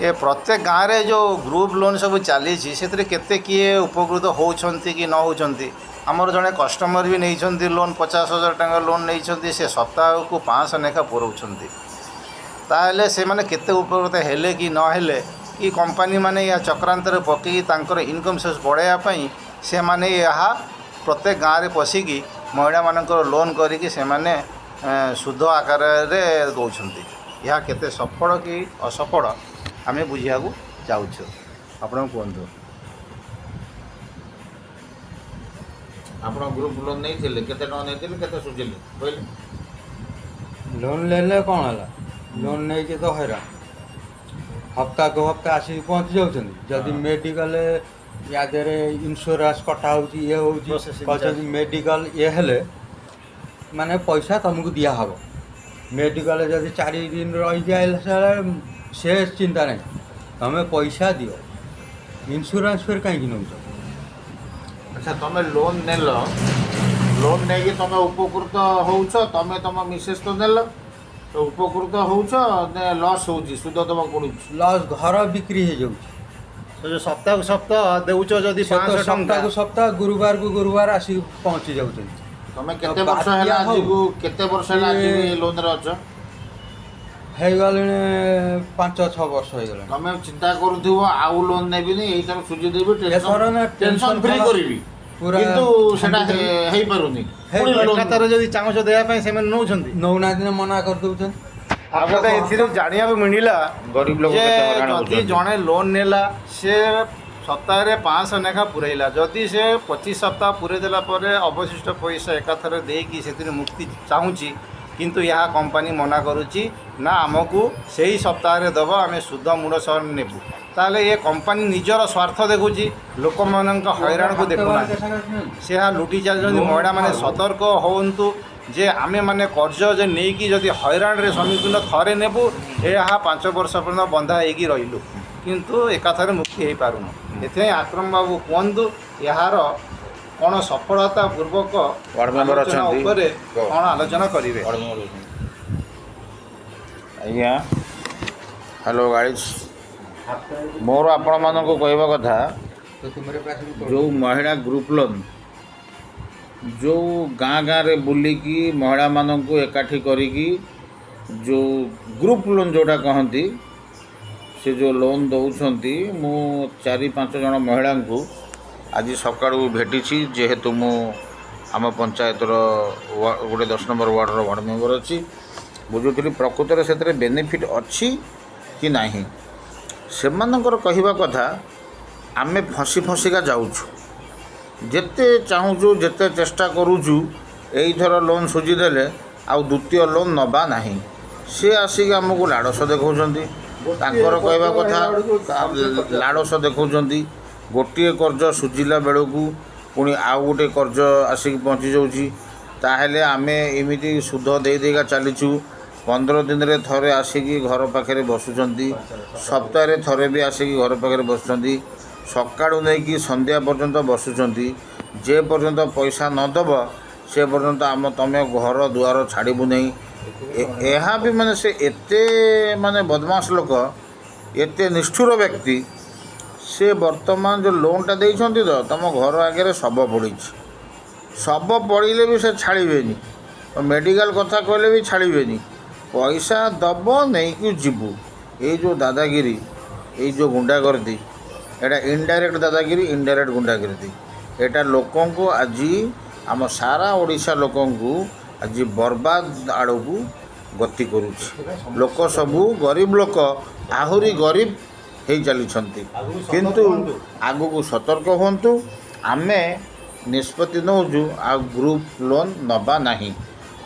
ए प्रत्येक गाँव में जो ग्रुप लोन सब चली से किए उपकृत होती कि न होती आमर जड़े कस्टमर भी नहीं लोन 50,000 टका लोन नहीं से सप्ताह को 500 लेखा पुराउछंती ताहले से माने केते उपकृत हेले कि न हेले कि कंपनी माने या चक्रांत पकई तांकर इनकम सोर्स बढ़ाई से माने यहाँ प्रत्येक गाँव में पशिकी महिला मानकर लोन करिकी से माने शुद्ध आकार दौरान यह केते सफल कि असफल आमे बुझिया को चाहूँ आपण कहतु ଆପଣ ଗ୍ରୁପ ଲୋନ୍ ନେଇଥିଲେ କେତେ ଟଙ୍କା ନେଇଥିଲେ କେତେ ସୁଝିଲେ କହିଲେ लोन ले ले कौन है लोन नहीं के तो हैरान हफ्ता को हफ्ता आसिक पहुँची जाऊँ जदि मेडिकल या देरे इन्शुरांस कटा होची ये Processing होची charge. मेडिकल ये हेले माने पैसा तुमको दिया हब मेडिकल जदि 4 दिन रही जाए से चिंता नहीं तुम्हें पैसा दियो इन्शुरांस फिर कहीं नौ अच्छा तुम लोन नेल लोन नहीं तुम उपकृत होउछ तुम तुम मिसेस तो नेल तो उपकृत होउछ लॉस होउची सुद तुम पड़ुछ लॉस घर बिक्री हो जाऊँ तो जो सप्ताह को सप्ताह देउछ जदि 500 सप्ताह टका को सप्ताह गुरुवार को गुरुवार आसिक पहुँची जाऊँ तुम केते वर्ष हैला आज को केते वर्ष हैला आज लोन रे अछ हो गले 5-6 वर्ष हो गले तुम चिंता करूथिबो आउ लोन नेबी नहीं एई तरह सुझी देबी टेंशन फ्री करबी पूरा किंतु सेटा हेई पारुनी पुणी लोन एकातर जदि चाहूँ देवाई से नौकरी नौना दिन मना कर दौन आपको ये जाना मिलला गरीब लोग जदि जड़े लोन नेला से सप्ताह 500 लेखा पुरैला जदि से 25 सप्ताह पुरे देला परे अवशिष्ट पैसा एकाथर देकी से मुक्ति चाहूँगी किंतु यह कंपनी मना करुच्ची ना आमको से ही सप्ताह दब आम शुद्ध मूल सह नेबू ताले ये कंपनी निजर स्वार्थ देखुची लोक मान हैरान को देखुना से यहाँ लुटी चलती महिला मैंने सतर्क होन्तु जे आमे माने कर्ज जे नहीं जदि हैरान रे सम्मुखीन थरे नेबू यहाँ 5 वर्ष पर्यंत बंधा होगी रहीलु किंतु एकाथरे मुक्ति हो पारुनु एथे आक्रम बाबू कहतु यार कौन सफलता पूर्वक वार्ड मेंबर आलोचना अछंती उपरे कौन आलोचना करिवे आज्ञा हेलो गाइज मोर आपण मान को कहवा कथा तो तुम्हारे पास भी जो महिला ग्रुप लोन जो गाँ गाँ रे बुलिकी महिला मान को एकाठी करिकी जो ग्रुप लोन जोटा कहती से जो लोन दौरान मु 4-5 जन महिला को आज सका भेटी जेहेतु मु आम पंचायतर गोटे 10 नंबर वार्डर वार्ड मेंबर अच्छी बुझुली प्रकृत से बेनिफिट अच्छी कि नहीं से कहवा कथा आमे फसी फसिका जाऊँ जेते चाहूँ जेते चेष्टा करुचु यहीथर लोन सुझीदेले आउ द्वितीय लोन नबा नहीं सी आसिक आमको लाड़स देखा तांकर कहवा कथा लाड़स देखा गोटे कर्ज सुझिला बेलू पुणी आउ गोटे कर्ज आसिक पहुँची जाऊँगी ताहले आमे एमिति सुध दे देगा चलीचु 15 दिन रे थरे आसिकी घर पाखे बसुंट सप्ताह थरे भी आसिकी घर पाखे बसुँच सकाळू नहीं कि संध्या पर्यंत बसुंट जे पर्यंत पैसा नदब से पर्यंत आम तमें घर दुआर छाड़बू नहीं यहाँ भी माने से एते माने बदमाश लोक एते निष्ठुर व्यक्ति से वर्तमान जो लोनटा देइछंती तो तुम घर आगे शब पड़ी शब पड़े भी से छाड़बेनि मेडिकल कथा कहले भी छाड़बेनि पैसा दब नहीं कि जीवु ये जो दादागिरी ये जो गुंडागर्दी एटा इनडायरेक्ट दादागिरी इनडायरेक्ट गुंडागर्दी एटा लोकों को आज आम सारा ओडिशा लोकों को आज बर्बाद आड़ को गति करुच्ची लोक सबू गरीब लोक आहुरी गरीब हो चली किंतु आगु को सतर्क हूँ आमे निष्पत्ति नौजु आ ग्रुप लोन नबा नहीं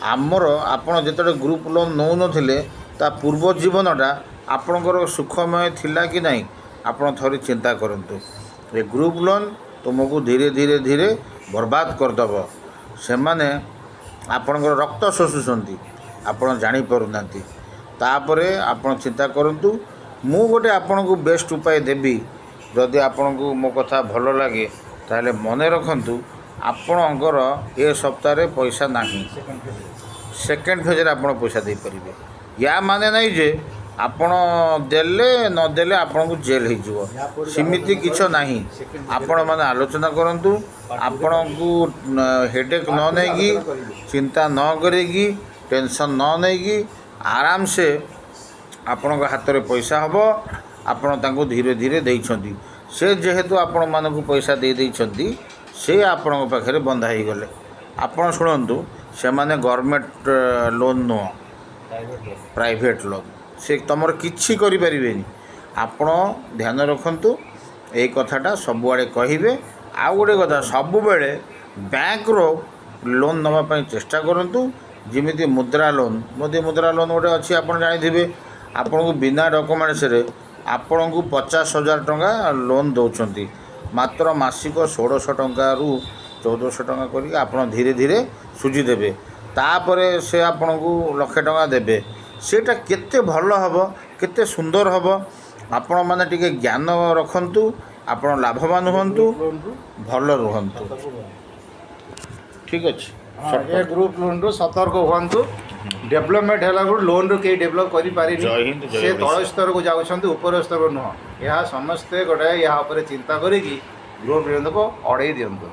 आमर आपण जिते ग्रुप लोन नौ नथिले ता पूर्व जीवनटा आपणकर सुखमय थिला कि नहीं आपण थोड़ी चिंता करंतु ये ग्रुप लोन तुमको धीरे धीरे धीरे बर्बाद करदब से माने आपणकर रक्त शोषुंट आपण जानीपारूना तापरे आपण चिंता करंतु मु गोटे आपण को बेस्ट उपाय देवी जदि आपण को मो कथा भल लगे ताहले मने रखंतु आपणकर ए सप्ताह पैसा नहीं सेकेंड फेज आप पैसा दे पारे या माने नहीं जे ଆପଣ ଦେଲେ ନଦେଲେ ଆପଣଙ୍କୁ ଜେଲ୍ ହେଇଯିବ। ସେମିତି କିଛି ନାହିଁ। ଆପଣମାନେ ଆଲୋଚନା କରନ୍ତୁ। ଆପଣଙ୍କୁ ହେଡ଼େକ୍ ନ ନେଇକି, ଚିନ୍ତା ନ କରିକି, ଟେନସନ୍ ନ ନେଇକି ଆରାମସେ ଆପଣଙ୍କ ହାତରେ ପଇସା ହେବ। ଆପଣ ତାଙ୍କୁ ଧୀରେ ଧୀରେ ଦେଇଛନ୍ତି। ସେ ଯେହେତୁ ଆପଣମାନଙ୍କୁ ପଇସା ଦେଇଛନ୍ତି, ସେ ଆପଣଙ୍କ ପାଖରେ ବନ୍ଧା ହେଇଗଲେ। ଆପଣ ଶୁଣନ୍ତୁ, ସେମାନେ ଗଭର୍ଣ୍ଣମେଣ୍ଟ ଲୋନ୍ ନୁହଁ, ପ୍ରାଇଭେଟ୍ ଲୋନ୍। ସେ ତୁମର କିଛି କରିପାରିବେନି। ଆପଣ ଧ୍ୟାନ ରଖନ୍ତୁ, ଏଇ କଥାଟା ସବୁଆଡ଼େ କହିବେ। ଆଉ ଗୋଟେ କଥା, ସବୁବେଳେ ବ୍ୟାଙ୍କର ଲୋନ୍ ନେବା ପାଇଁ ଚେଷ୍ଟା କରନ୍ତୁ। ଯେମିତି ମୁଦ୍ରା ଲୋନ୍, ମୁଦ୍ରା ଲୋନ୍ ଗୋଟେ ଅଛି, ଆପଣ ଜାଣିଥିବେ। ଆପଣଙ୍କୁ ବିନା ଡକୁମେଣ୍ଟସରେ ଆପଣଙ୍କୁ 50,000 ଟଙ୍କା ଲୋନ୍ ଦେଉଛନ୍ତି। ମାତ୍ର ମାସିକ 1,600 ଟଙ୍କାରୁ 1,400 ଟଙ୍କା କରିକି ଆପଣ ଧୀରେ ଧୀରେ ସୁଝିଦେବେ। ତାପରେ ସେ ଆପଣଙ୍କୁ 1,00,000 ଟଙ୍କା ଦେବେ। ସେଇଟା କେତେ ଭଲ ହେବ, କେତେ ସୁନ୍ଦର ହେବ। ଆପଣମାନେ ଟିକେ ଜ୍ଞାନ ରଖନ୍ତୁ, ଆପଣ ଲାଭବାନ ହୁଅନ୍ତୁ, ଭଲ ରୁହନ୍ତୁ। ଠିକ୍ ଅଛି। ଏ ଗ୍ରୁପ୍ ଲୋନ୍ରୁ ସତର୍କ ହୁଅନ୍ତୁ। ଡେଭଲପମେଣ୍ଟ ହେଲା ଲୋନ୍ରୁ କେହି ଡେଭଲପ୍ କରିପାରିନି। ଜୟ ହିନ୍ଦ, ଜୟ ସେ ତଳ ଓଡ଼ିଶା। ସ୍ତରକୁ ଯାଉଛନ୍ତି, ଉପର ସ୍ତର ନୁହଁ। ଏହା ସମସ୍ତେ ଗୋଟେ ଏହା ଉପରେ ଚିନ୍ତା କରିକି ଗ୍ରୁପ୍ ଲୋନ୍କୁ ଅଡ଼େଇ ଦିଅନ୍ତୁ।